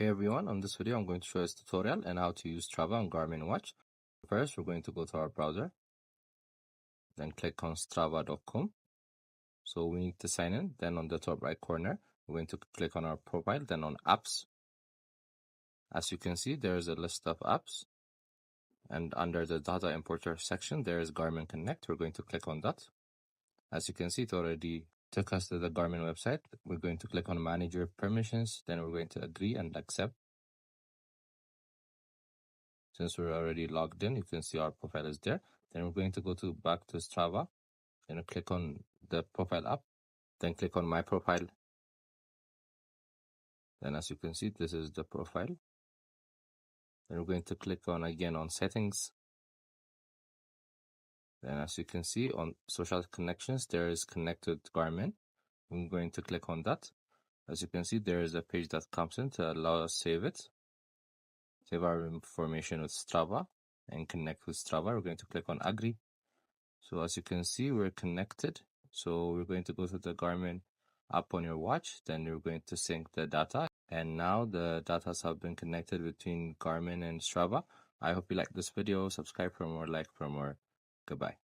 Hey everyone, on this video I'm going to show you a tutorial on how to use Strava on Garmin watch. First, we're going to go to our browser, then click on strava.com. So we need to sign in. Then on the top right corner, we're going to click on our profile, then on apps. As you can see, there is a list of apps, and under the data importer section, there is Garmin Connect. We're going to click on that. As you can see, it already took us to the Garmin website. We're going to click on manage your permissions, then we're going to agree and accept. Since we're already logged in, you can see our profile is there. Then we're going to go back to Strava, and click on the profile app, then click on my profile. Then as you can see, this is the profile. Then we're going to click on again on settings. Then as you can see on social connections, there is connected Garmin. I'm going to click on that. As you can see, there is a page that comes in to allow us save it. Save our information with Strava and connect with Strava. We're going to click on agree. So as you can see, we're connected. So we're going to go to the Garmin app on your watch. Then you're going to sync the data. And now the data have been connected between Garmin and Strava. I hope you like this video. Subscribe for more, like for more. Goodbye.